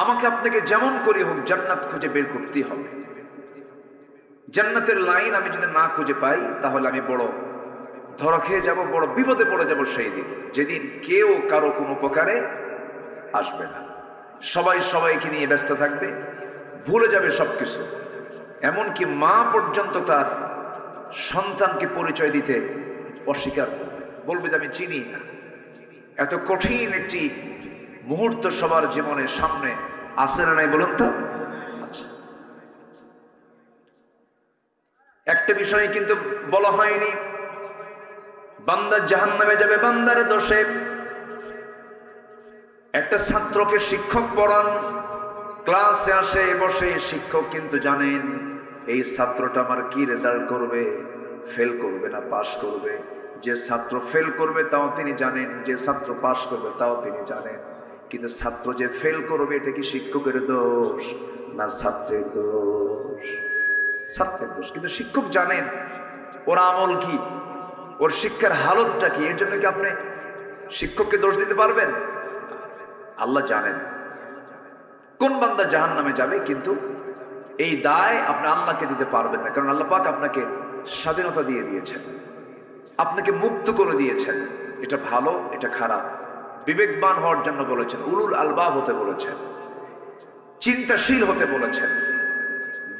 আমাকে আপনাকে যেমন করে হোক জান্নাত খুঁজে বের করতেই হবে। জান্নাতের লাইন আমি যদি না খুঁজে পাই তাহলে আমি বড় ধরা খেয়ে যাব, বড় বিপদে পড়ে যাব সেই দিন, যেদিন কেউ কারো কোনো উপকারে আসবে না। সবাই সবাইকে নিয়ে ব্যস্ত থাকবে, ভুলে যাবে সবকিছু। এমনকি মা পর্যন্ত তার সন্তানকে পরিচয় দিতে অস্বীকার করবে, বলবে যে আমি চিনি না। এত কঠিন একটি মুহূর্ত সবার জীবনের সামনে আসে না নাই বলুন তো? আচ্ছা, একটা বিষয় কিন্তু বলা হয়নি, বান্দা জাহান্নামে যাবে বান্দার দোষে। একটা ছাত্রকে শিক্ষক পড়ান, ক্লাসে আসে বসে, শিক্ষক কিন্তু জানেন এই ছাত্রটা আমার কি রেজাল্ট করবে, ফেল করবে না পাশ করবে। যে ছাত্র ফেল করবে তাও তিনি জানেন, যে ছাত্র পাশ করবে তাও তিনি জানেন। কিন্তু ছাত্র যে ফেল করবে এটা কি শিক্ষকের দোষ না ছাত্রের দোষ? ছাত্রের দোষ। কিন্তু শিক্ষক জানেন ওর আমল কি, ওর শিক্ষার হালতটা কি। এর জন্য কি আপনি শিক্ষককে দোষ দিতে পারবেন? আল্লাহ জানেন কোন বান্দা জাহান্নামে যাবে, কিন্তু এই দায় আপনি আল্লাহকে দিতে পারবেন না। কারণ আল্লাহ পাক আপনাকে স্বাধীনতা দিয়ে দিয়েছেন, আপনাকে মুক্ত করে দিয়েছেন। এটা ভালো, এটা খারাপ, বিবেকবান হওয়ার জন্য বলেছেন, উলুল আলবাব হতে বলেছেন, চিন্তাশীল হতে বলেছেন,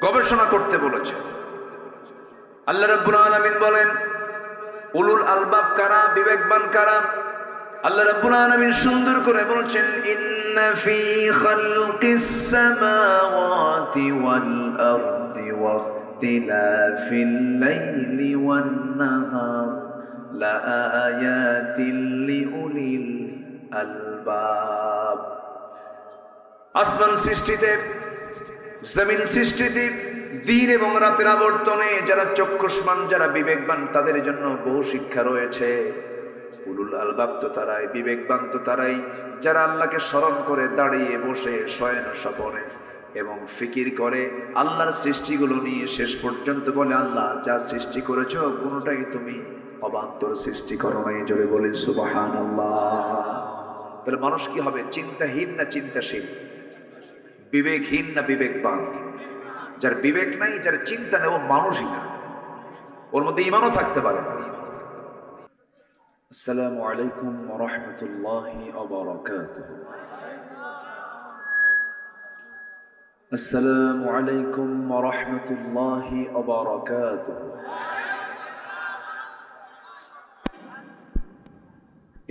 গবেষণা করতে বলেছেন। আল্লাহ রাব্বুল আলামিন বলেন উলুল আলবাব কারা, বিবেকবান কারা? আল্লাহ রাব্বুল আলামিন সুন্দর করে বলছেন, ইন্না ফি খালকিস সামাওয়াতি ওয়াল আরদি ওয়াখতিলাফিল লাইলি ওয়ান নাহার লাআয়াতিল লিউলিল আলবাব। আসমান সৃষ্টিতে, জমিন সৃষ্টিতে, দিন এবং রাতের আবর্তনে যারা চক্ষুষ্মান, যারা বিবেকবান, তাদের জন্য বহু শিক্ষা রয়েছে। উলুল আলবাব তো তারাই, বিবেকবান তো তারাই যারা আল্লাহকে স্মরণ করে দাঁড়িয়ে বসে শয়ন স্বপনে এবং ফিকির করে আল্লাহর সৃষ্টিগুলো নিয়ে শেষ পর্যন্ত বলে, আল্লাহ যা সৃষ্টি করেছ কোনোটাই তুমি অবান্তর সৃষ্টি করো নাই। জোরে বলি সুবহানাল্লাহ। তাহলে মানুষ কি হবে? চিন্তাহীন না চিন্তাশীল? বিবেকহীন না বিবেকবান? যার বিবেক নাই, যার চিন্তা নেই, ও মানুষই না, ওর মধ্যে ঈমানও থাকতে পারে না। আসসালামু আলাইকুম ওয়া রাহমাতুল্লাহি ওয়া বারাকাতুহু। আসসালামু আলাইকুম ওয়া রাহমাতুল্লাহি ওয়া বারাকাতুহু।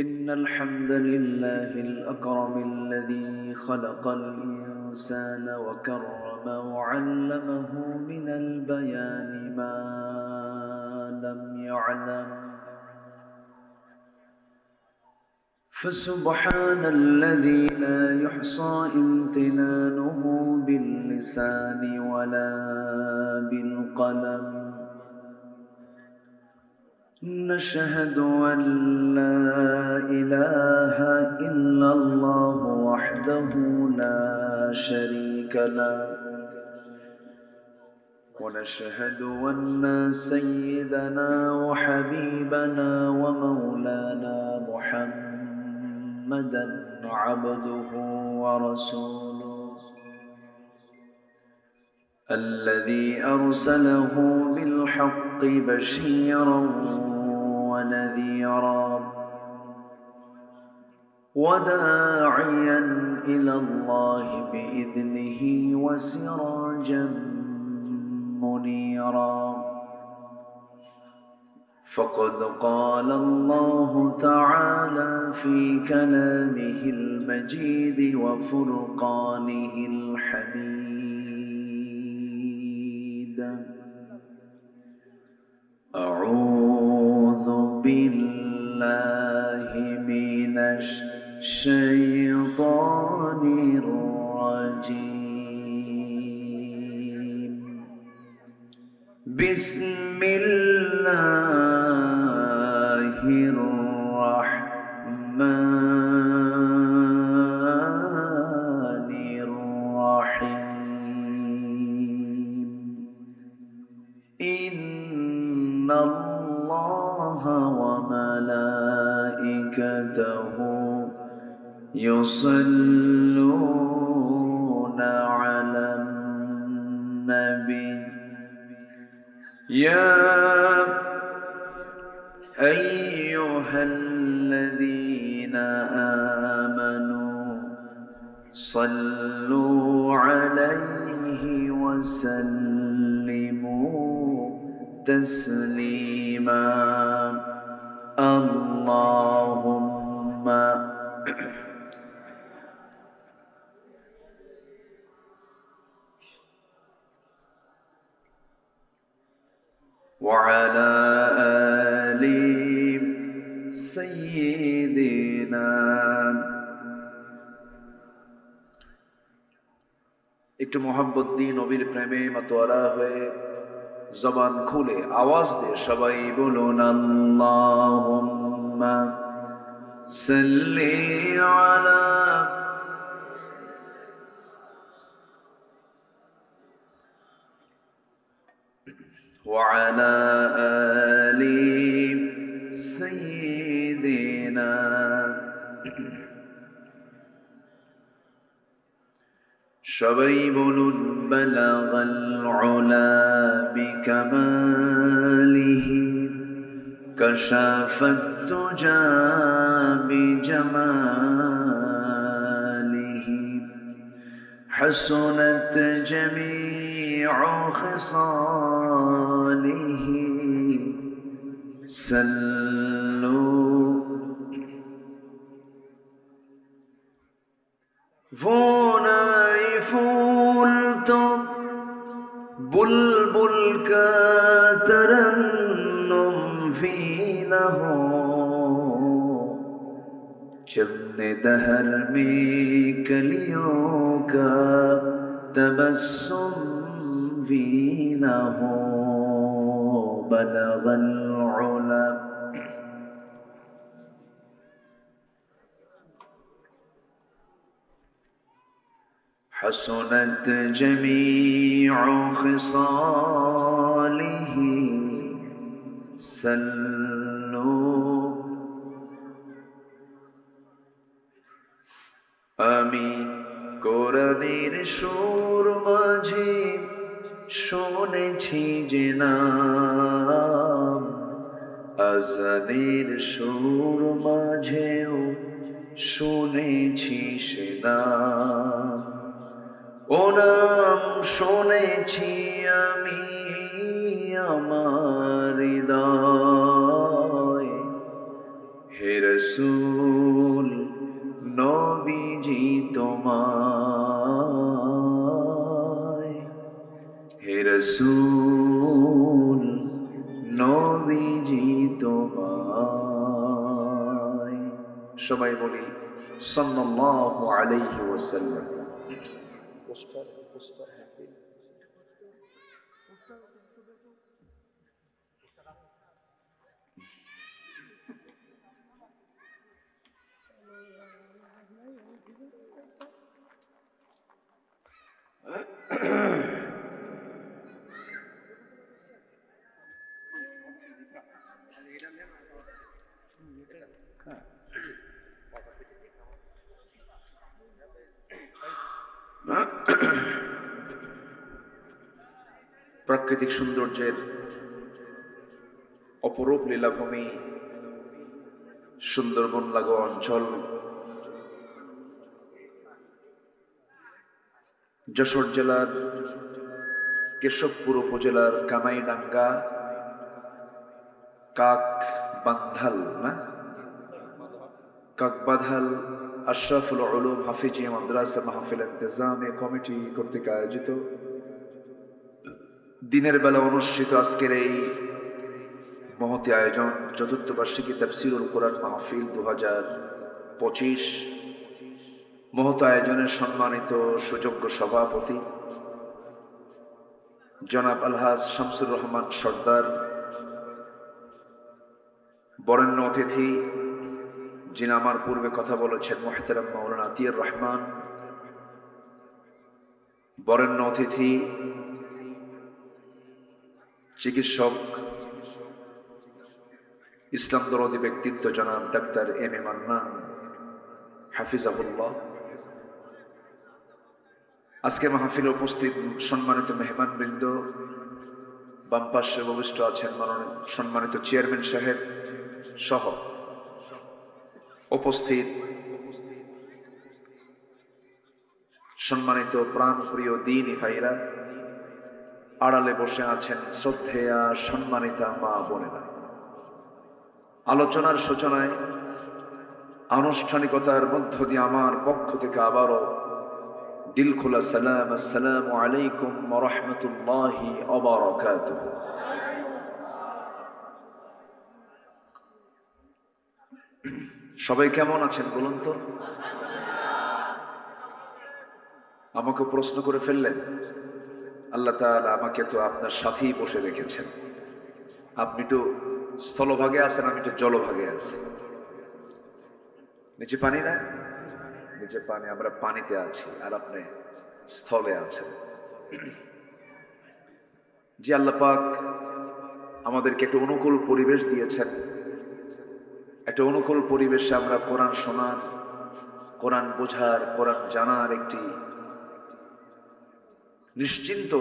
ইন্নাল হামদালিল্লাহিল আকরামিল্লাযী খালাকাল ইনসানা ওয়া কাররামা ওয়া 'আল্লামাহু মিনাল বায়ানি মা লাম ইয়া'লাম। فسبحان الذي لا يحصى امتنانه باللسان ولا بالقلم. نشهد أن لا إله إلا الله وحده لا شريك له، ونشهد أن سيدنا وحبيبنا ومولانا محمدا عبده ورسوله الذي أرسله بالحق بشيرا ونذيرا وداعيا إلى الله بإذنه وسراجا منيرا. فقد قال الله تعالى في كلامه المجيد وفرقانه الحميد: أعوذ بالله من الشيطان الرجيم. بسم الله الرحمن الرحيم. إن الله وملائكته يصلون يا أيها الذين آمنوا صلوا عليه وسلموا تسليما اللهم وعلى آل سيدنا একটু মোহাম্মত দিয়ে নবীর প্রেমে মাতোয়ারা হয়ে জবান খুলে আওয়াজ দিয়ে সবাই বলুন আল্লাহুম্মা সাল্লি আলা وعلى آل سيدنا সবাই বলুন বালাগাল উলা বিকামালিহি কাশাফাত তুজা বিজামালিহি حسنت جميع خصاله صلوا فوناي فولتم بلبل کا ترنم فينه चमने दहर में कलियों का तबस्सुम भी न हो बलगल उला हसनत जमीउ खिसालिही सल्लू আমি কোরআনের সুর মাঝে শুনেছি যে নাম আজানের সুর মাঝেও শুনেছি সে নাম ও নাম শুনেছি আমি আমার হৃদয় হে রাসূল নবীজি তোমায় হে রাসূল নবীজি তোমায় সবাই বলি সাল্লাল্লাহু আলাইহি ওয়াসাল্লাম পোস্টার প্রাকৃতিক সৌন্দর্যের অপরূপ লীলাভূমি সুন্দরবন লাগো অঞ্চল যশোর জেলার কেশবপুর উপজেলার কানাইডাঙ্গা কাকবাধাল আশরাফুল উলুম হাফিজিয়া মাদ্রাসা মাহফিল ইন্তেজামিয়া কমিটি কর্তৃক আয়োজিত দিনের বেলা অনুষ্ঠিত আজকের এই মহতী আয়োজন চতুর্থ বার্ষিকী তাফসীরুল কোরআন মাহফিল 2025 মহৎ আয়োজনের সম্মানিত সুযোগ্য সভাপতি জনাব আলহাজ শামসুর রহমান সর্দার, বরেণ্য অতিথি যিনি আমার পূর্বে কথা বলেছেন মুহতারাম মাওলানা আতিয়ার রহমান, বরেণ্য অতিথি চিকিৎসক ইসলাম দরদি ব্যক্তিত্ব জনাব ডাক্তার এম এ মান্নান হাফিজাহুল্লাহ, আজকে মাহফিলে উপস্থিত সম্মানিত মেহমানবৃন্দ, বাম পাশে উপবিষ্ট আছেন মাননীয় সম্মানিত চেয়ারম্যান সাহেব সহ উপস্থিত সম্মানিত প্রাণপ্রিয় দ্বীনী ভাইরা, আড়ালে বসে আছেন শ্রদ্ধেয়া সম্মানিতা মা বোনেরা। আলোচনার সূচনায় আনুষ্ঠানিকতার মধ্য দিয়ে আমার পক্ষ থেকে আবারও দিল খোলা সালাম, আসসালামু আলাইকুম ওয়া রাহমাতুল্লাহি ওয়া বারাকাতুহু। সবাই কেমন আছেন বলুন তো? আমাকে প্রশ্ন করে ফেললেন। আল্লাহ তাআলা আমাকে তো আপনার সাথেই বসে রেখেছেন। আপনি তো স্থলভাগে আছেন, আমি তো জলভাগে আছি। নিচে পানি না, নিচে পানি, আমরা পানিতে আছি আর আপনি স্থলে আছেন। যে আল্লাহ পাক আমাদেরকে একটা অনুকূল পরিবেশ দিয়েছেন, একটা অনুকূল পরিবেশে আমরা কোরআন শোনার, কোরআন বোঝার, কোরআন জানার একটি নিশ্চিন্ত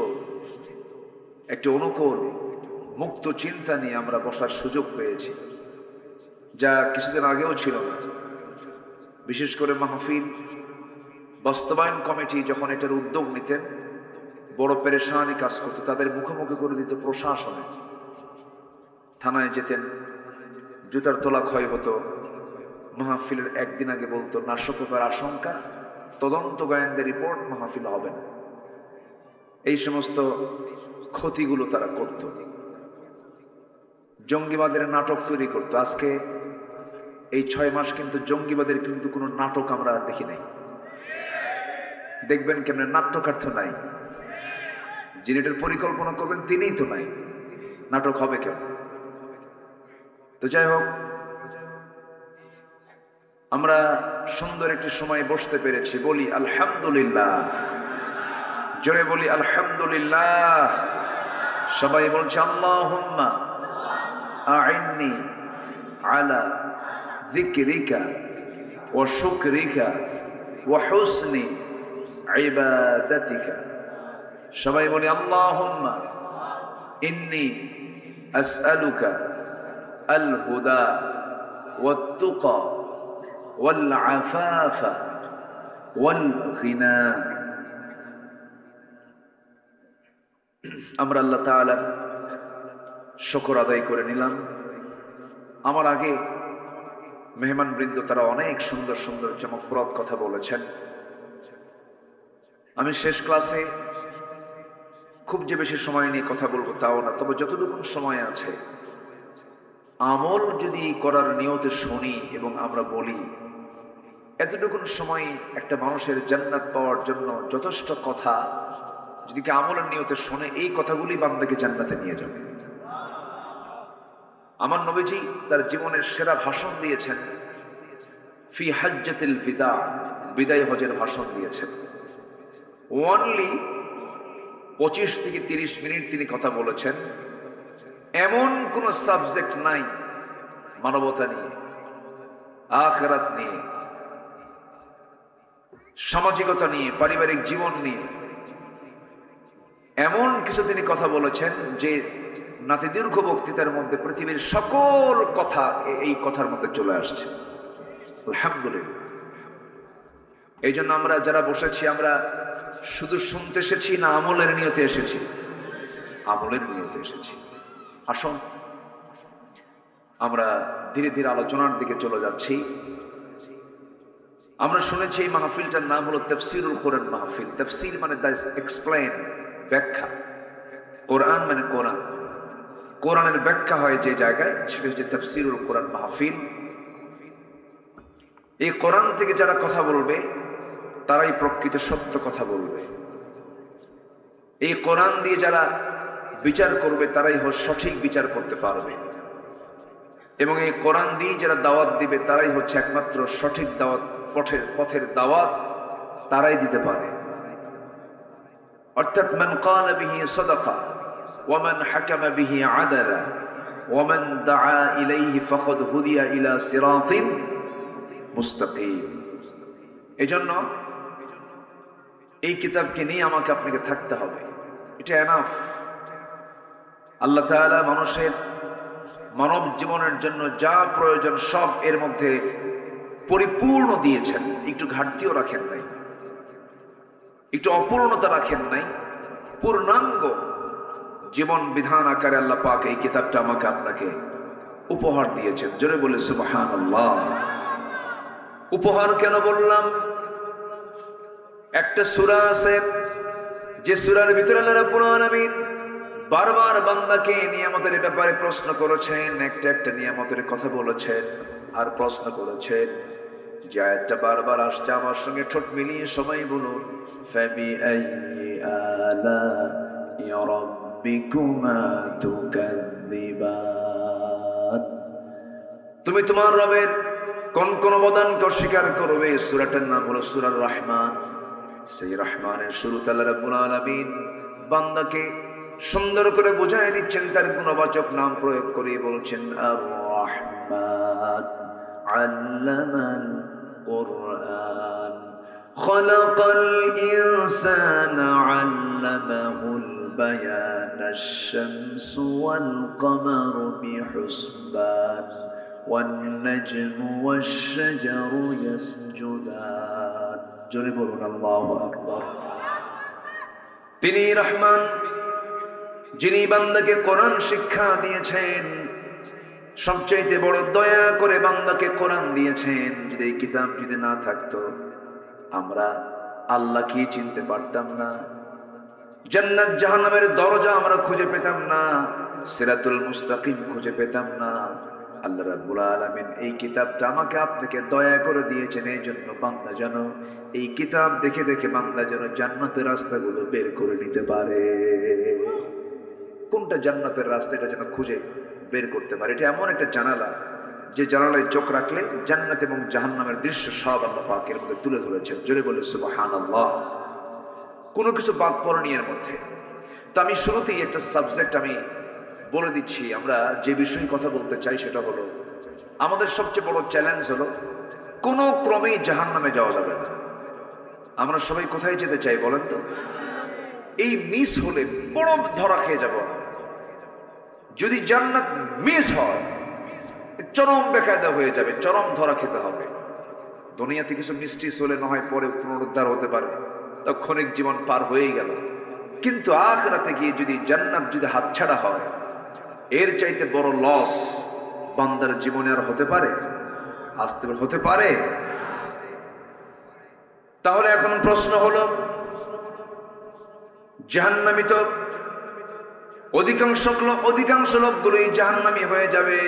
একটা অনুকূল মুক্ত চিন্তা নিয়ে আমরা বসার সুযোগ পেয়েছি, যা কিছুদিন আগেও ছিল না। বিশেষ করে মাহফিল বাস্তবায়ন কমিটি যখন এটার উদ্যোগ নিতেন, বড় পেরেশানি কাজ করতো, তাদের মুখোমুখি করে দিত প্রশাসনে। থানায় যেতেন, জুতার তোলা ক্ষয় হতো। মাহফিলের একদিন আগে বলতো নাশকতার আশঙ্কা, তদন্ত গোয়েন্দা রিপোর্ট, মাহফিল হবে না। এই সমস্ত ক্ষতিগুলো তারা করত। জঙ্গিবাদের নাটক তৈরি করতো। আজকে এই 6 মাস কিন্তু জঙ্গিবাদের কিন্তু কোনো নাটক আমরা দেখি নাই। দেখবেন কেমন নাট্যকার তো নাই, যিনি এটার পরিকল্পনা করবেন তিনিই তো নাই, নাটক হবে কেন? তো যাই হোক, আমরা সুন্দর একটি সময় বসতে পেরেছি, বলি আলহামদুলিল্লাহ। জোরে বলি আলহামদুলিল্লাহ। সবাই বলছে আল্লাহুম্মা আইন্নি আলা যিকরিকা ওয়া শুকরিকা ওয়া হুসনি ইবাদাতিকা। সবাই বলি আল্লাহুম্মা ইন্নী আসআলুকা আল হুদা ওয়াত তুকা ওয়াল আফাফা ওয়াল গিনা। আমরা আল্লাহ তাআলার শুকর আদায় করে নিলাম। আমার আগে মেহমান বৃন্দ তারা অনেক সুন্দর সুন্দর চমকপ্রদ কথা বলেছেন। আমি শেষ ক্লাসে খুব যে বেশি সময় নিয়ে কথা বলবো তাও না, তবে যতটুকু সময় আছে আমল যদি করার নিয়তে শুনি এবং আমরা বলি, এতটুকুন সময় একটা মানুষের জান্নাত পাওয়ার জন্য যথেষ্ট কথা যদি কি আমলের নিয়তে শোনে, এই কথাগুলি বান্দাকে জান্নাতে নিয়ে যাবে। আমার নবীজি তার জীবনের সেরা ভাষণ দিয়েছেন ফি হাজ্জাতিল বিদা, বিদায় হজের ভাষণ দিয়েছেন। অনলি 25 থেকে 30 মিনিট তিনি কথা বলেছেন। এমন কোন সাবজেক্ট নাই মানবতা নিয়ে, আখিরাত নিয়ে, সামাজিকতা নিয়ে, পারিবারিক জীবন নিয়ে এমন কিছু তিনি কথা বলেছেন যে নাতি দীর্ঘ বক্তৃতার মধ্যে পৃথিবীর সকল কথা এই কথার মধ্যে চলে আসছে। আলহামদুলিল্লাহ। এই জন্য আমরা যারা বসেছি, আমরা শুধু শুনতে এসেছি না আমলের নিয়তে এসেছি? আমলের নিয়তে এসেছি। আসুন আমরা ধীরে ধীরে আলোচনার দিকে চলে যাচ্ছি। আমরা শুনেছি এই মাহফিলটার নাম হলো তাফসীরুল কোরআন মাহফিল। তাফসীর মানে দ্য এক্সপ্লেইন, ব্যাখ্যা। কোরআন মানে কোরআন, কোরআনের ব্যাখ্যা হয় যে জায়গায়, সেটা হচ্ছে তাফসীরুল কোরআন মাহফিল। এই কোরআন থেকে যারা কথা বলবে তারাই প্রকৃত সত্য কথা বলবে। এই কোরআন দিয়ে যারা বিচার করবে তারাই সঠিক বিচার করতে পারবে, এবং এই কোরআন দিয়ে যারা দাওয়াত দিবে তারাই হচ্ছে একমাত্র সঠিক দাওয়াত, পথের দাওয়াত তারাই দিতে পারে। অর্থাৎ মান ক্বালা বিহি সাদাকা ওয়া মান হাকামা বিহি আদালা ওয়া মান দাআ ইলাইহি ফাকাদ হুদিয়া ইলা সিরাতিন মুস্তাকিম। এজন্য এই কিতাবকে নিয়ে আমাকে আপনাকে থাকতে হবে। এটা এনাফ। আল্লাহ তাআলা মানুষের মানব জীবনের জন্য যা প্রয়োজন সব এর মধ্যে পরিপূর্ণ দিয়েছেন, একটু ঘাটতিও রাখেন নাই, একটু অপূর্ণতা রাখেন নাই, পূর্ণাঙ্গ জীবন বিধান আকারে আল্লাহ পাক এই কিতাবটা আমাকে আপনাকে উপহার দিয়েছেন। জোরে বলে সুবহানাল্লাহ। উপহার কেন বললাম? একটা সূরা আছে যে সূরার ভিতরে আল্লাহ রাব্বুল আলামিন বারবার বান্দাকে নিয়ামতের ব্যাপারে প্রশ্ন করেছেন, একটা একটা নিয়ামতের কথা বলেছেন আর প্রশ্ন করেছেন। যে আয়াতটা বারবার আসছে, আমার সঙ্গে ঠোঁট মিলিয়ে সবাই বলুন, ফাবিআইয়ি আলাই রাব্বিকুমা তুকাযযিবান। তুমি তোমার রবের কোন কোন অবদানকে অস্বীকার করবে? সূরাটার নাম হলো সূরা রহমান। সেই রহমানের শুরুতে আল্লাহ রাব্বুল আলামিন বান্দাকে সুন্দর করে বুঝায় দিচ্ছেন, তার গুণবাচক নাম প্রয়োগ করে বলছেন, আর রহমান আল্লামাল কুরআন খালাকাল ইনসানা আল্লামাহুল বায়ান আশ-শামসু ওয়াল কমারু বিহুসবান ওয়ান নাজমু ওয়াশ-শাজারু ইয়াসজুদান। জোরে বলুন আল্লাহু আকবার। তিনি রহমান, যিনি বান্দাকে কোরআন শিক্ষা দিয়েছেন, সবচাইতে বড় দয়া করে বান্দাকে কোরআন দিয়েছেন। যদি এই কিতাব যদি না থাকতো আমরা আল্লাহকে চিনতে পারতাম না, জান্নাত জাহান্নামের দরজা আমরা খুঁজে পেতাম না, সিরাতুল মুস্তাকিম খুঁজে পেতাম না। আল্লাহ রাব্বুল আলামিন এই কিতাবটা আমাকে আপনাকে দয়া করে দিয়েছেন, এই জন্য বান্দা যেন এই কিতাব দেখে দেখে বান্দা যেন জান্নাতের রাস্তাগুলো বের করে নিতে পারে। কোনটা জান্নাতের রাস্তা এটা যেন খুঁজে বের করতে পারে। এটা এমন একটা জানালা, যে জানালায় চোখ রাখলে জান্নাত এবং জাহান্নামের দৃশ্য সব আল্লাহ পাক এর মধ্যে তুলে ধরেছেন। জোরে বলে সুবহানাল্লাহ। কোনো কিছু বাদ পড়েনি এর মধ্যে। তো আমি শুরুতেই একটা সাবজেক্ট আমি বলে দিচ্ছি। আমরা যে বিষয়ে কথা বলতে চাই সেটা হলো, আমাদের সবচেয়ে বড় চ্যালেঞ্জ হলো কোনো ক্রমেই জাহান্নামে যাওয়া যাবে না। আমরা সবাই কোথায় যেতে চাই বলেন তো? এই মিস হলে বড় ধরা খেয়ে যাব। যদি জান্নাত মিস হয় চরম বেকায়দা হয়ে যাবে, চরম ধরা খেতে হবে। দুনিয়াতে কিছু মিস্টিস হলে না হয় পরে পুনরুদ্ধার হতে পারে, তৎক্ষণিক জীবন পার হয়েই গেল। কিন্তু আখিরাতে গিয়ে যদি জান্নাত যদি হাতছাড়া হয়, এর চাইতে বড় লস বান্দার জীবনে আর হতে পারে? আসতে হতে পারে? তাহলে এখন প্রশ্ন হলো, জাহান্নামী তো অধিকাংশ লোকগুলোই জাহান্নামী হয়ে যাবে।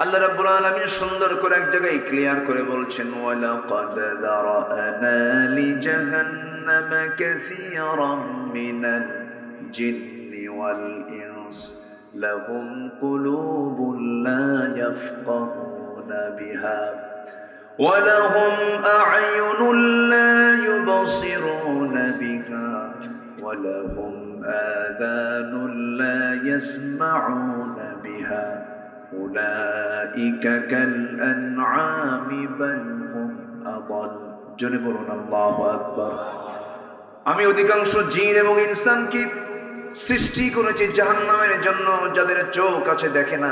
আল্লাহ রাব্বুল আলামিন সুন্দর করে এক জায়গায় ক্লিয়ার করে বলছেন, ওয়ালাকাদ যারানা লিজাহান্নামা কাসীরাম মিনাল জিন্নি ওয়াল ইনস লাহুম কুলুবুন লা ইয়াফকাহুনা বিহা ওয়া লাহুম আ'য়ুনুন লা ইউবসিরুনা বিহা ওয়া লাহুম আযানুন লা ইয়াসমাউনা বিহা উলাইকা কাল আনআমি বাল হুম আদাল। জোরে বলুন আল্লাহু আকবার। আমি অধিকাংশ জিন এবং ইনসানকে সৃষ্টি করেছি জাহান্নামের জন্য, যাদের চোখ আছে দেখে না,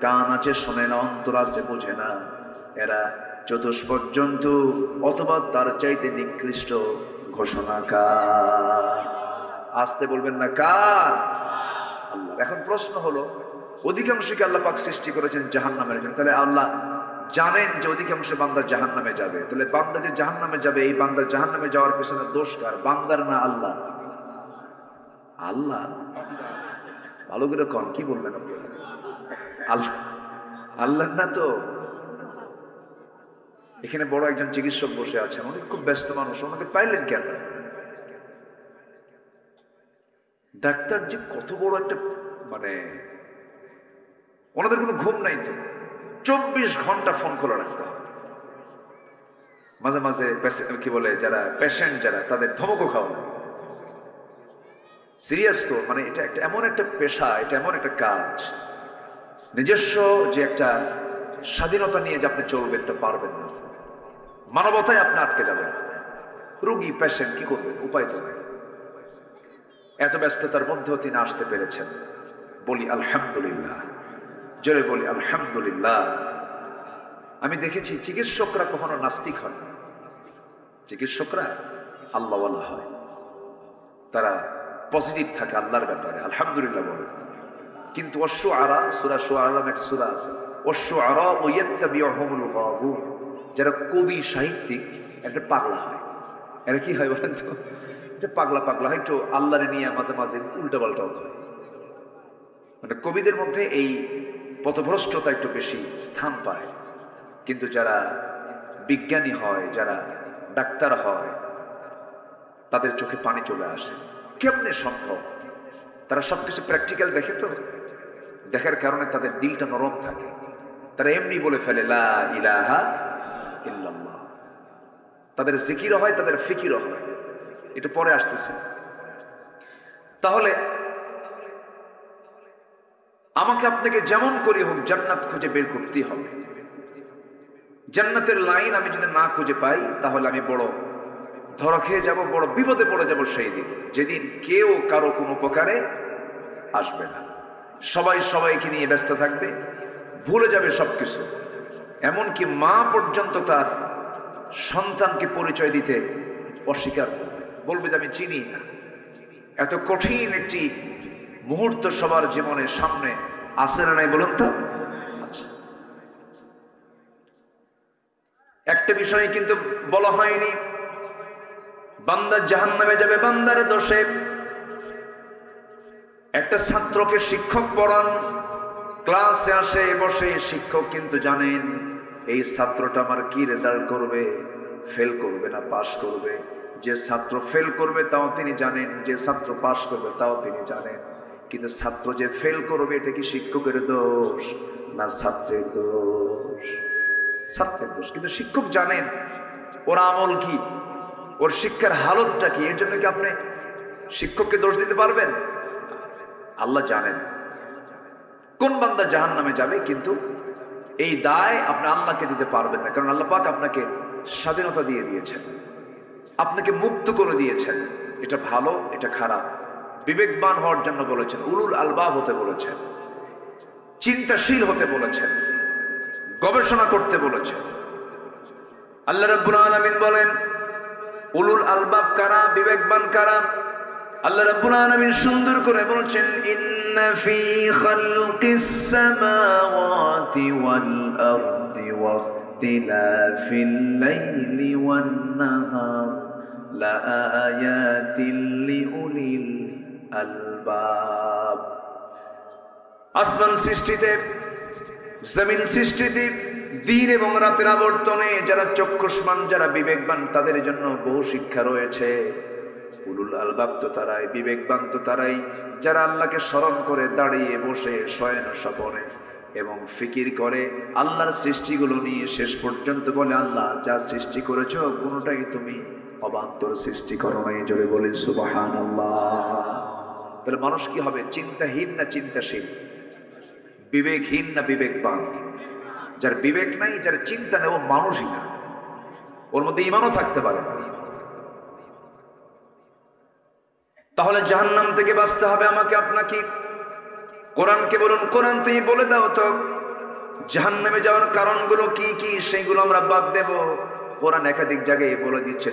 কান আছে শোনে না, অন্তর আছে বোঝে না। এরা চতুষ্পদ জন্তু অথবা তার চাইতে নিকৃষ্ট ঘোষণাকার। আসতে বলবেন না, কার? আল্লাহ। এখন প্রশ্ন হলো, অধিকাংশকে আল্লাহ পাক সৃষ্টি করেছেন জাহান্নামের জন্য, তাহলে আল্লাহ জানেন যে অধিকাংশ বান্দা জাহান্নামে যাবে। তাহলে বান্দা যে জাহান্নামে যাবে, এই বান্দা জাহান্নামে যাওয়ার পেছনে দোষ কার? বান্দার না আল্লাহ? আল্লাহ। ভালো করে কন, কি বলবেন আপনারা? আল্লাহ। আল্লাহ না তো। এখানে বড় একজন চিকিৎসক বসে আছেন, উনি খুব ব্যস্ত মানুষ, ওনাকে পাইলেন কেন? ডাক্তার যে কত বড় একটা মানে, ওনাদের কোনো ঘুম নাই তো, 24 ঘন্টা ফোন খোলা রাখতে হবে। মাঝে মাঝে কি বলে, যারা পেশেন্ট যারা, তাদের ধমকও খাওয়া। সিরিয়াস তো, মানে এটা একটা এমন একটা পেশা, এটা এমন একটা কাজ, নিজস্ব যে একটা স্বাধীনতা নিয়ে যে আপনি চলবেন, এটা পারবেন না। মানবতায় আপনি আটকে যাবেন। রোগী পেশেন্ট কি করবেন? উপায় তো নেই। এত ব্যস্ততার মধ্যেও তিনি আসতে পেরেছেন, বলি আলহামদুলিল্লাহ, জোরে বলি আলহামদুলিল্লাহ। আমি দেখেছি চিকিৎসকরা কখনো নাস্তিক হয় না, চিকিৎসকরা আল্লাহওয়ালা হয়, তারা পজিটিভ থাকে আল্লাহর ব্যাপারে, আলহামদুলিল্লাহ বলে। কিন্তু অশ্শুআরা, সূরা শুআরা নামে একটা সূরা আছে, অশ্শুআরা ইয়াত্তাবিউহুমুল গাবুন, যারা কবি সাহিত্যিক একটা পাগলা হয়। এরা কি হয় বলেন তো? এটা পাগলা পাগলা হয়, একটু আল্লাহরে নিয়ে মাঝে মাঝে উল্টা পাল্টাও করে। মানে কবিদের মধ্যে এই পথভ্রষ্টতা একটু বেশি স্থান পায়। কিন্তু যারা বিজ্ঞানী হয়, যারা ডাক্তার হয়, তাদের চোখে পানি চলে আসে। কেমনে সম্ভব? তারা সবকিছু প্র্যাকটিক্যাল দেখে, তো দেখার কারণে তাদের দিলটা নরম থাকে। তারা এমনি বলে ফেলে লা ইলাহা ইল্লাল্লাহ। তাদের জিকিরও হয়, তাদের ফিকিরও হয়। এটা পরে আসতেছে। তাহলে আমাকে আপনাকে যেমন করি হোক জান্নাত খুঁজে বের করতেই হবে। জান্নাতের লাইন আমি যদি না খুঁজে পাই, তাহলে আমি বড় ধরা খেয়ে যাব, বড় বিপদে পড়ে যাব সেই দিন, যেদিন কেউ কারো কোনো উপকারে আসবে না। সবাই সবাইকে নিয়ে ব্যস্ত থাকবে, ভুলে যাবে সবকিছু। এমনকি মা পর্যন্ত তার সন্তানকে পরিচয় দিতে অস্বীকার করবে, বলবে যে আমি চিনি না। এত কঠিন একটি মুহূর্ত সবার জীবনের সামনে আসে না নাই বলুন তো? আচ্ছা, একটা বিষয় কিন্তু বলা হয়নি, বান্দা জাহান্নামে যাবে বান্দার দোষে। একটা ছাত্রকে শিক্ষক পড়ান, ক্লাসে আসে বসে, শিক্ষক কিন্তু জানেন এই ছাত্রটা আমার কি রেজাল্ট করবে, ফেল করবে না পাশ করবে। যে ছাত্র ফেল করবে তাও তিনি জানেন, যে ছাত্র পাশ করবে তাও তিনি জানেন। কিন্তু ছাত্র যে ফেল করবে, এটা কি শিক্ষকের দোষ না ছাত্রের দোষ? ছাত্রের দোষ। কিন্তু শিক্ষক জানেন ওর আমল কি, ওর শিক্ষার হালতটা কি। এর জন্য কি আপনি শিক্ষককে দোষ দিতে পারবেন? আল্লাহ জানেন কোন বান্দা জাহান্নামে যাবে, কিন্তু এই দায় আপনি আল্লাহকে দিতে পারবেন না। কারণ আল্লাহ পাক আপনাকে স্বাধীনতা দিয়ে দিয়েছেন, আপনাকে মুক্ত করে দিয়েছেন। এটা ভালো, এটা খারাপ, বিবেকবান হওয়ার জন্য বলেছেন, উলুল আলবাব হতে বলেছেন, চিন্তাশীল হতে বলেছেন, গবেষণা করতে বলেছেন। আল্লাহ রাব্বুল আলামিন বলেন উলুল আলবাব কারা, বিবেকবান কারা? আল্লাহ রাব্বুল আলামিন সুন্দর করে বলছেন, ইন্না ফি খালকিস সামাওয়াতি ওয়াল আরদি ওয়া ইখতিলাফিল লাইলি ওয়ান নাহার লাআয়াতিল লিউলিল আলবাব। আসমান সৃষ্টিতে, জমিন সৃষ্টিতে, দিন এবং রাতের আবর্তনে যারা চক্ষুষ্মান, যারা বিবেকবান, তাদের জন্য বহু শিক্ষা রয়েছে। উলুল আলবাব তো তারাই, বিবেকবান তো তারাই, যারা আল্লাহকে স্মরণ করে দাঁড়িয়ে বসে শয়ন স্বপনে এবং ফিকির করে আল্লাহর সৃষ্টিগুলো নিয়ে শেষ পর্যন্ত বলে, আল্লাহ যা সৃষ্টি করেছ কোনোটাই তুমি অবান্তর সৃষ্টি করো নাই। জোরে বলি সুবহানাল্লাহ। তাহলে মানুষ কি হবে? চিন্তাহীন না চিন্তাশীল? বিবেকহীন না বিবেকবান? যার বিবেক নাই, যার চিন্তা নেই, ও মানুষই না, ওর মধ্যে ঈমানও থাকতে পারে না। তাহলে জাহান্নাম থেকে বাঁচতে হবে আমাকে আপনাকে। কোরআনকে বলুন, কোরআন তুমি বলে দাও তো জাহান্নামে যাওয়ার কারণগুলো কি কি, সেইগুলো আমরা বাদ দেব। কোরআন একাধিক জায়গায় বলে দিচ্ছে,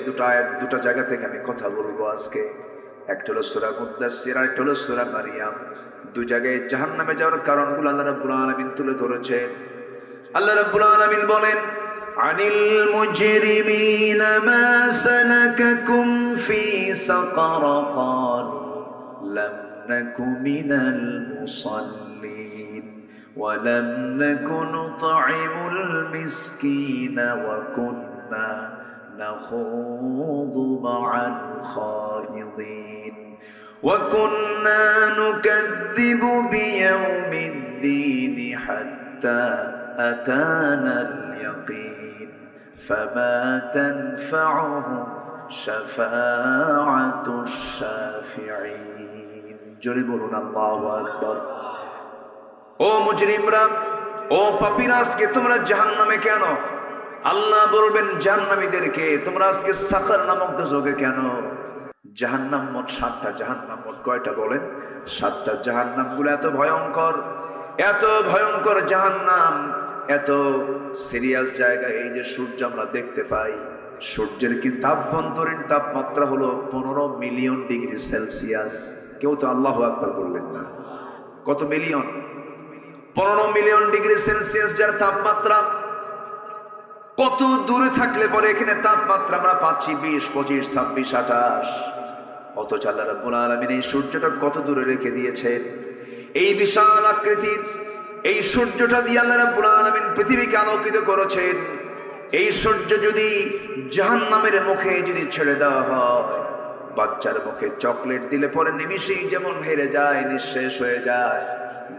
দুটা জায়গা থেকে আমি কথা বলবো আজকে। একটা হলো সূরা মুদ্দাসসির, আর একটা হলো সূরা মারিয়াম। দুই জায়গায় জাহান্নামে যাওয়ার কারণগুলো আল্লাহ রাব্বুল আলামিন তুলে ধরেছেন। আল্লাহ রাব্বুল আলামিন বলেন, আনিল মুজরিমিনা মা সালাকাকুম ফি সাকার ক্বালু লাম নাকু মিনাল মুসাল্লিন ওয়া লাম নাকু নুতঈমুল মিসকিনা ওয়া কুন্না নাখুযু মা'আল খায়িদিন ওয়া কুন্না নুকাযযিবু বিয়াউমিদ্দিন হাত্তা أتانا اليقين فما تنفعهم شفاعة الشافعين জোরে বলুন আল্লাহু আকবার। ও মুজরিমরা, ও পাপীরা, আজকে তোমরা জাহান্নামে কেন? আল্লাহ বলবেন জাহান্নামীদেরকে, তোমরা আজকে সাকার নামক দোজখে কেন? জাহান্নাম মোট 7টা। জাহান্নাম মোট কয়টা বলেন? 7টা। জাহান্নামগুলো এত ভয়ঙ্কর, এত ভয়ঙ্কর জাহান্নাম, এত সিরিয়াস জায়গা। এই যে সূর্য আমরা দেখতে পাই, সূর্যের কিন্তু আভ্যন্তরীণ তাপমাত্রা হলো 15 মিলিয়ন ডিগ্রি সেলসিয়াস। কেউ তো আল্লাহু আকবার বলবেন না। কত মিলিয়ন? 15 মিলিয়ন ডিগ্রি সেলসিয়াস যার তাপমাত্রা। কত দূরে থাকলে পরে এখানে তাপমাত্রা আমরা পাচ্ছি 20, 25, 26, 28। অথচ আল্লাহ রাব্বুল আলামিন এই সূর্যটা কত দূরে রেখে দিয়েছেন। এই বিশাল আকৃতির এই সূর্যটা দিয়ে আল্লাহ রাব্বুল আলামিন পৃথিবীকে আলোকিত করেছেন। এই সূর্য যদি জাহান্নামের মুখে যদি ছেড়ে দেওয়া হয়, বাচ্চার মুখে চকলেট দিলে পরে নিমিষেই যেমন হেরে যায়, নিঃশেষ হয়ে যায়,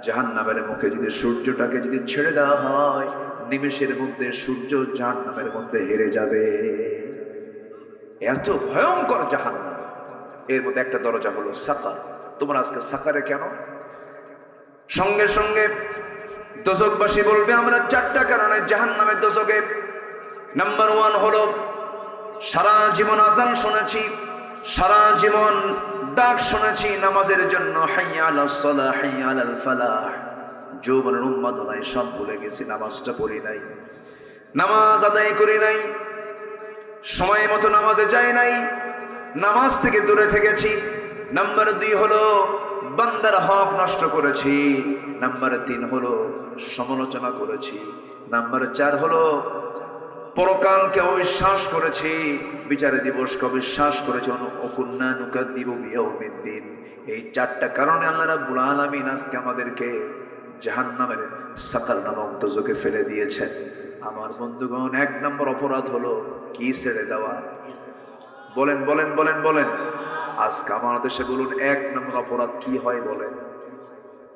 জাহান্নামের মুখে যদি সূর্যটাকে যদি ছেড়ে দেওয়া হয়, নিমেষের মধ্যে সূর্য জাহান্নামের মধ্যে হেরে যাবে। এত ভয়ঙ্কর জাহান্নাম। এর মধ্যে একটা দরজা হলো সাকার। তোমরা আজকে সাকারে কেন? সঙ্গে সঙ্গে দোজখবাসী বলবে আমরা 4টা কারণে জাহান্নামে দোজখে। নাম্বার 1 হলো সারা জীবন আযান শুনেছি, সারা জীবন ডাক শুনেছি নামাজের জন্য, হাইয়া আলাস সালাহ, হাইয়া আলাল ফালাহ। যৌবনের উন্মাদনায় সব ভুলে গেছি, নামাজটা পড়ি নাই, নামাজ আদায় করি নাই, সময় মতো নামাজে যাই নাই, নামাজ থেকে দূরে থেকেছি। নাম্বার 2 হলো বান্দার হক নষ্ট করেছি। নাম্বার 3 হলো সমালোচনা করেছি। নাম্বার 4 হলো পরকালকে অবিশ্বাস করেছি, বিচারে দিবসকে অবিশ্বাস করেছি। অকুন্না নুকাদ্দিবু বিয়াউমিদ্দিন। এই 4টা কারণে আল্লাহ রাব্বুল আলামিন আজকে আমাদেরকে জাহান্নামের সাকার নামক দোজখে ফেলে দিয়েছেন। আমার বন্ধুগণ, 1 নম্বর অপরাধ হলো কি? ছেড়ে দেওয়া। বলেন বলেন বলেন বলেন। আজকে আমার দেশে বলুন 1 নম্বর অপরাধ কি হয় বলেন?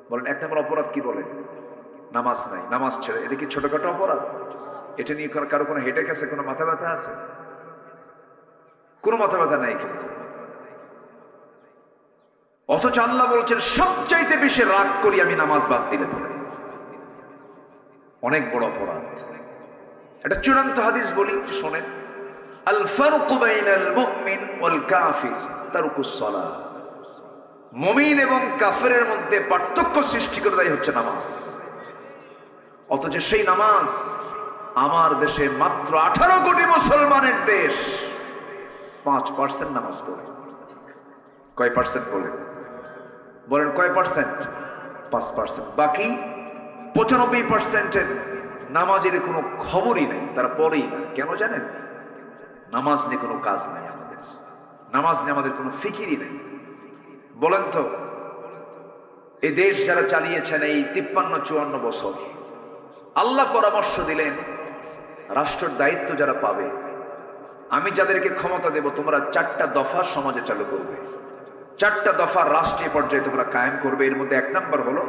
বলেন 1 নম্বর অপরাধ কি বলেন? নামাজ নাই, নামাজ ছেড়ে। এটা কি ছোটখাটো অপরাধ? এটা নিয়ে কারো কোনো হেডেক আছে? কোনো মাথা ব্যথা আছে? কোনো মাথা ব্যথা নাই কিন্তু। অথচ আল্লাহ বলছেন সবচাইতে বেশি রাগ করি আমি নামাজ বাদ দিলে পড়ে। অনেক বড় অপরাধ। এটা চূড়ান্ত হাদিস বলি, শোনেন। আল ফারকু বাইনাল মুমিন ওয়াল কাফির তারকুস সালাহ। মুমিন এবং কাফেরের মধ্যে পার্থক্য সৃষ্টি করে দেয় হচ্ছে নামাজ। অথচ সেই নামাজ আমার দেশে মাত্র 18 কোটি মুসলমানের দেশ 5% নামাজ পড়ে। কয় পার্সেন্ট বলেন? বলেন কয় পার্সেন্ট? 5%। বাকি 95%-এর নামাজের কোনো খবরই নেই, তারা পড়েই না। কেন জানেন? নামাজ নিয়ে কোনো কাজ নাই আমাদের, নামাজ নিয়ে আমাদের কোনো ফিকিরই নেই। বলেন তো, এই দেশ যারা চালিয়েছেন এই 53-54 বছর, আল্লাহ পরামর্শ দিলেন রাষ্ট্রের দায়িত্ব যারা পাবে, আমি যাদেরকে ক্ষমতা দেব তোমরা 4টা দফা সমাজে চালু করবে, 4টা দফা রাষ্ট্রীয় পর্যায়ে তোমরা কায়েম করবে। এর মধ্যে 1 নম্বর হলো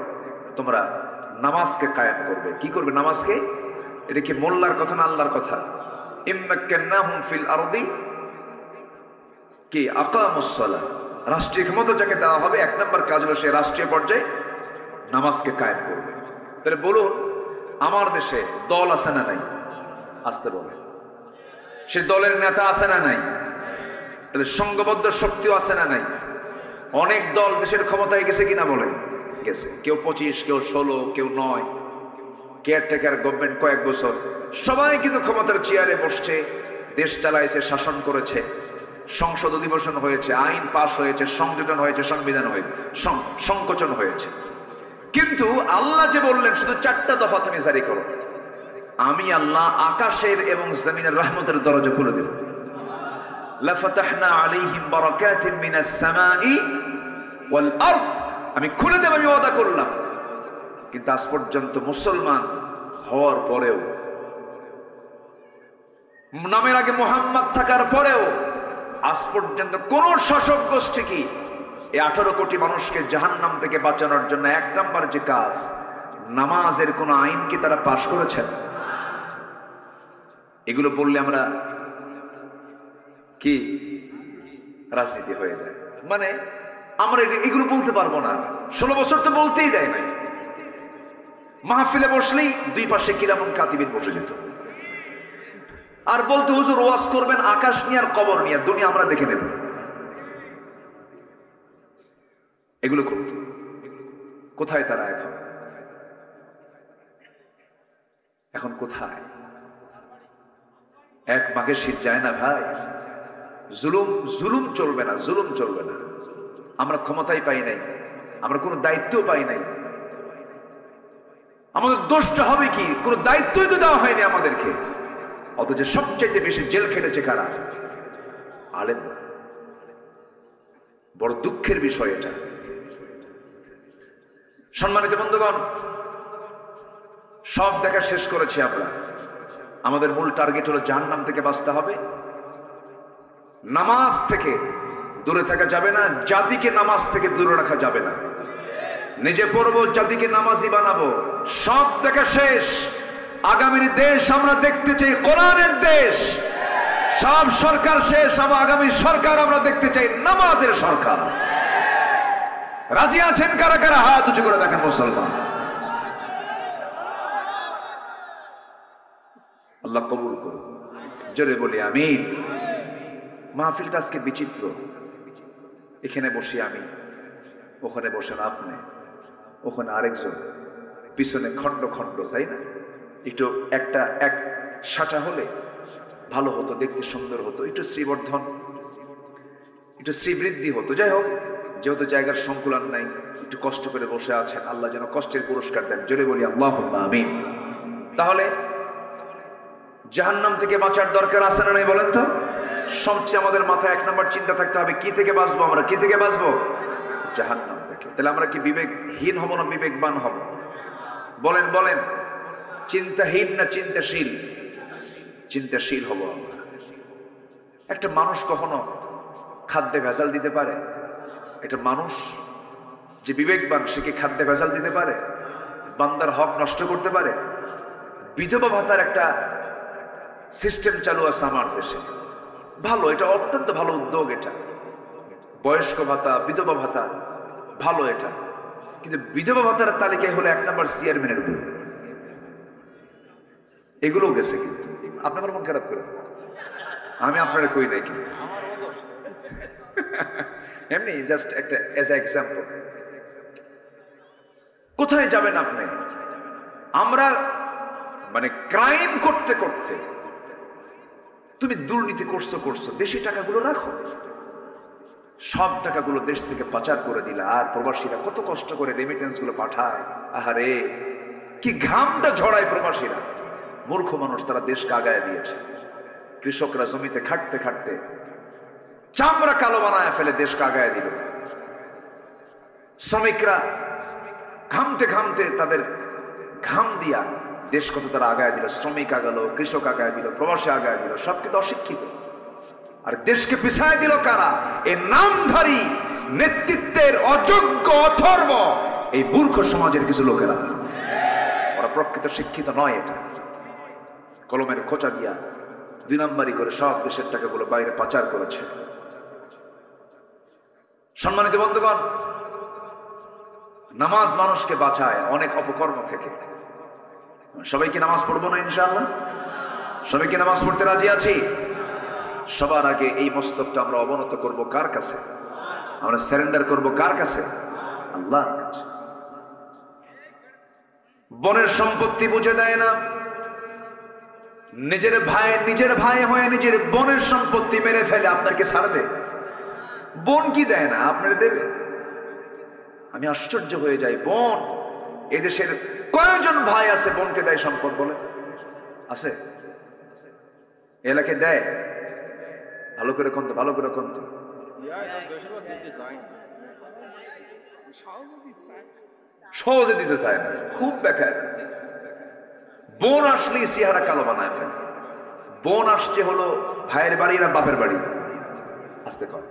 তোমরা নামাজকে কায়েম করবে। কি করবে? নামাজকে। এটা কি মোল্লার কথা না আল্লাহর কথা? ইম্মাক্কান্নাহুম ফিল আরদি কি আকামুস সালাহ। রাষ্ট্রীয় ক্ষমতা যাকে দেওয়া হবে 1 নম্বর কাজ হলো সে রাষ্ট্রীয় পর্যায়ে নামাজকে কায়েম করবে। তাহলে বলুন, আমার দেশে দল আছে না নাই? আসতে বলে। সে দলের নেতা আছে না নাই? তাহলে সংঘবদ্ধ শক্তিও আছে না নাই? অনেক দল দেশের ক্ষমতায় গেছে কিনা বলেন? গেছে। কেউ 25, কেউ 16, কেউ 9। কেয়ারটেকার গভর্নমেন্ট কয়েক বছর, সবাই কিন্তু ক্ষমতার চেয়ারে বসছে, দেশ চালাইছে, শাসন করেছে, সংসদ অধিবেশন হয়েছে, আইন পাস হয়েছে, সংযোজন হয়েছে, সংবিধান হয়েছে, সংকোচন হয়েছে। কিন্তু আল্লাহ যে বললেন শুধু 4টা দফা তুমি জারি করো, আমি আল্লাহ আকাশের এবং জমিনের রহমতের দরজা খুলে দেব। লাফাতাহনা আলাইহিম বারাকাতিম মিনাস সামাই ওয়াল আরদ। আমি খুলে দেব, আমি ওয়াদা করলাম। কিন্তু আজ পর্যন্ত মুসলমান হওয়ার পরেও, নামের আগে মুহাম্মদ থাকার পরেও আজ পর্যন্ত কোন শাসক গোষ্ঠী কি এই 18 কোটি মানুষকে জাহান্নাম থেকে বাঁচানোর জন্য 1 নম্বর যে কাজ নামাজের কোন আইন কি তারা পাশ করেছেন? এগুলো বললে আমরা কি রাজনীতি হয়ে যায়, মানে আমরা এগুলো বলতে পারবো না। 16 বছর তো বলতেই দেয় নাই। মাহফিলে বসলেই 2 পাশে কিরামন কাতিবিন বসে যেত আর বলতে, হুজুর ওয়াজ করবেন আকাশ নিয়ে আর কবর নিয়ে, দুনিয়া আমরা দেখে নেব। এগুলো করত। কোথায় তারা এখন কোথায়? এক মাঘের শীত যায় না ভাই। জুলুম চলবে না, জুলুম চলবে না। আমরা ক্ষমতাই পাই নাই, আমরা কোনো দায়িত্ব পাই নাই। আমাদের দোষটা হবে কি? কোনো দায়িত্বই তো দেওয়া হয়নি আমাদেরকে। অথচ সবচাইতে বেশি জেল খেটেছে কারা? আলেম। বড় দুঃখের বিষয় এটা। সম্মানিত বন্ধুগণ, সব দেখা শেষ করেছি আমরা। আমাদের মূল টার্গেট হলো জাহান্নাম থেকে বাঁচতে হবে। নামাজ থেকে দূরে থাকা যাবে না, জাতিকে নামাজ থেকে দূরে রাখা যাবে না। নিজে পড়বো, জাতিকে নামাজি বানাবো। সব দেখা শেষ। আগামীর দেশ আমরা দেখতে চাই কোরআনের দেশ। সব সরকার শেষ। আগামী সরকার আমরা দেখতে চাই নামাজের সরকার। রাজি আছেন কারা কারা? হাত উঁচু করে দেখেন মুসলমান। আল্লাহ কবুল করুন। জোরে বলি আমিন। মাহফিলটা আজকে বিচিত্র। এখানে বসি আমি, ওখানে বসেন আপনি, ওখানে আরেকজন, পিছনে খন্ড খন্ড, তাই না? একটু এক সাটা হলে ভালো হতো, দেখতে সুন্দর হতো, একটু শ্রীবর্ধন, একটু শ্রীবৃদ্ধি হতো। যাই হোক, যেহেতু জায়গার সংকুলান নাই, একটু কষ্ট করে বসে আছেন, আল্লাহ যেন কষ্টের পুরস্কার দেন। জোরে বলি আল্লাহুম্মা আমিন। তাহলে জাহান্নাম থেকে বাঁচার দরকার আছে না নাই বলেন তো? সবচেয়ে আমাদের মাথায় এক নম্বর চিন্তা থাকতে হবে, কি থেকে বাঁচবো আমরা? কি থেকে বাঁচবো? জাহান্নাম থেকে। তাহলে আমরা কি বিবেকহীন হব না বিবেকবান হব? বলেন বলেন, চিন্তাহীন না চিন্তাশীল? চিন্তাশীল হব আমরা। একটা মানুষ কখনো খাদ্যে ভেজাল দিতে পারে? একটা মানুষ যে বিবেকবান, সে কি খাদ্যে ভেজাল দিতে পারে? বান্দার হক নষ্ট করতে পারে? বিধবা ভাতার একটা সিস্টেম চালু আছে আমার দেশে, ভালো, এটা অত্যন্ত ভালো উদ্যোগ। এটা বয়স্ক ভাতা, বিধবা ভাতা, ভালো এটা। কিন্তু বিধবা ভাতার তালিকায় হলো 1 নম্বর চেয়ারম্যানের উপর। এগুলোও গেছে। কিন্তু আপনার মন খারাপ করে, আমি আপনারা কই নাই, কিন্তু এমনি জাস্ট একটা এজ এ এক্সাম্পল। কোথায় যাবেন আপনি? আমরা মানে ক্রাইম করতে করতে, তুমি দুর্নীতি করছো, দেশি টাকাগুলো রাখো, সব টাকাগুলো দেশ থেকে পাচার করে দিলা। আর প্রবাসীরা কত কষ্ট করে রেমিটেন্স গুলো পাঠায়, আহারে কি ঘামটা ঝড়ায় প্রবাসীরা। মূর্খ মানুষ, তারা দেশকে আগায় দিয়েছে। কৃষকরা জমিতে খাটতে খাটতে চামড়া কালো বানায় ফেলে দেশকে আগায় দিল। শ্রমিকরা ঘামতে ঘামতে তাদের ঘাম দিয়া দেশ কত তারা আগায় দিল। শ্রমিক আগালো, কৃষক আগায় দিল, প্রবাসী আগায় দিল, সব কিন্তু অশিক্ষিত। আর দেশকে পিছায় দিল কারা? এই নামধারী নেতৃত্বের অযোগ্য অথর্ব এই মূর্খ সমাজের কিছু লোকেরা। ওরা প্রকৃত শিক্ষিত নয়। এটা কলমের খোঁচা দিয়া 2 নাম্বারি করে সব দেশের টাকাগুলো বাইরে পাচার করেছে। সম্মানিত বন্ধুগণ, নামাজ মানুষকে বাঁচায় অনেক অপকর্ম থেকে। সবাইকে নামাজ পড়বো না ইনশাআল্লাহ? সবাইকে নামাজ পড়তে রাজি আছি? সবার আগে এই মস্তকটা আমরা অবনত করব কার কাছে? আমরা সারেন্ডার করব কার কাছে? আল্লাহর কাছে। বনের সম্পত্তি বুঝে দেয় না, নিজের ভাই হয়ে নিজের বোনের সম্পত্তি মেরে ফেলে, আপনাকে ছাড়বে? বোন কি দেয় না, আপনার দেবে? আমি আশ্চর্য হয়ে যাই। বোন, এদেশের কয়জন ভাই আছে বোনকে দেয় সম্পদ? বলে আছে? এলাকায় দেয়? ভালো করে কোন, ভালো করে কোন, সহজে দিতে চায় না, খুব বেকার। বোন আসলেই চেহারা কালো বানায় ফেলে। বোন আসছে হলো ভাইয়ের বাড়ি না বাপের বাড়ি? আসতে কর,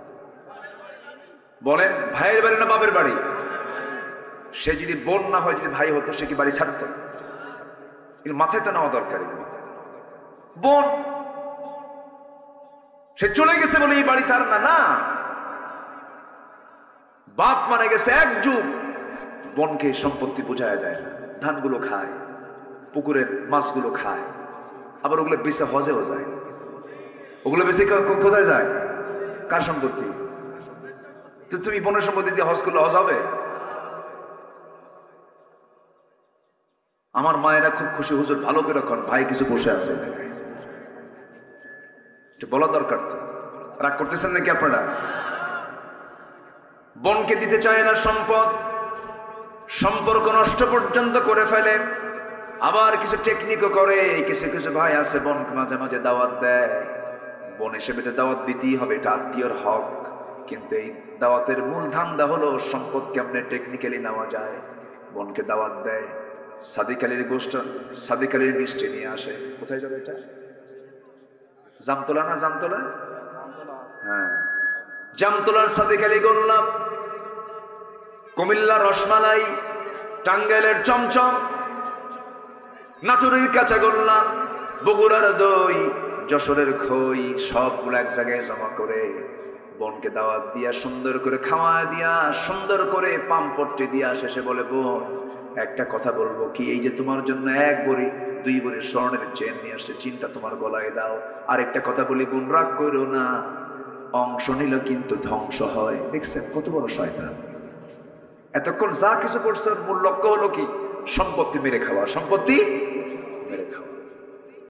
বলেন, ভাইয়ের বাড়ি না বাপের বাড়ি? সে যদি বোন না হয়, যদি ভাই হতো, সে কি বাড়ি ছাড়ত? কিন্তু মাথায় তো নেওয়া দরকার। বোন, সে চলে গেছে বলে এই বাড়ি তার না। না, বাপ মারা গেছে 1 যুগ, বোনকে সম্পত্তি বুঝায় দেয় না। ধানগুলো খায়, পুকুরের মাছগুলো খায়, আবার ওগুলো বেঁচে হজেও যায়। ওগুলো বেঁচে কোথায় যায়? কার সম্পত্তি? তো তুমি বোনের সম্পত্তি দিয়ে হজ করলে হজ হবে? আমার মায়েরা খুব খুশি, হুজুর ভালো করে রাখুন, ভাই কিছু বসে আছে, এটা বলা দরকার। তো রাগ করতেছেন নাকি আপনারা? বোনকে দিতে চায় না সম্পদ, সম্পর্ক নষ্ট পর্যন্ত করে ফেলে। আবার কিছু টেকনিকও করে, কিছু কিছু ভাই আছে বোনকে মাঝে মাঝে দাওয়াত দেয়। বোন হিসেবে তো দাওয়াত দিতেই হবে, এটা আত্মীয়র হক। কিন্তু এই দাওয়াতের মূল ধান্দা হলো সম্পদ কেমনে টেকনিক্যালি নেওয়া যায়। বোনকে দাওয়াত দেয়, সাদিক আলীর গোষ্ঠ, সাদিক আলীর মিষ্টি নিয়ে আসে। কোথায় যাবে এটা? জামতলা না? জামতলা, হ্যাঁ, জামতলার সাদিক আলী গোল্লাপ, কুমিল্লার রসমালাই, টাঙ্গাইলের চমচম, নাটোরের কাঁচাগোল্লা, বগুড়ার দই, যশোরের খই, সবগুলো এক জায়গায় জমা করে বোনকে দাওয়াত দিয়া সুন্দর করে খাওয়া দিয়া সুন্দর করে পাম্পট্টি দিয়া শেষে বলে, বোন একটা কথা বলবো কি, এই যে তোমার জন্য 1 ভরি 2 ভরি স্বর্ণের চেন নিয়ে আসছে, চিনটা তোমার গলায় দাও। আর একটা কথা বলি বোন, রাগ করো না, অংশ নিল কিন্তু ধ্বংস হয়। দেখছেন কত বড় শয়তান। এতক্ষণ যা কিছু করছে ওর মূল লক্ষ্য হলো কি? সম্পত্তি মেরে খাওয়া, সম্পত্তি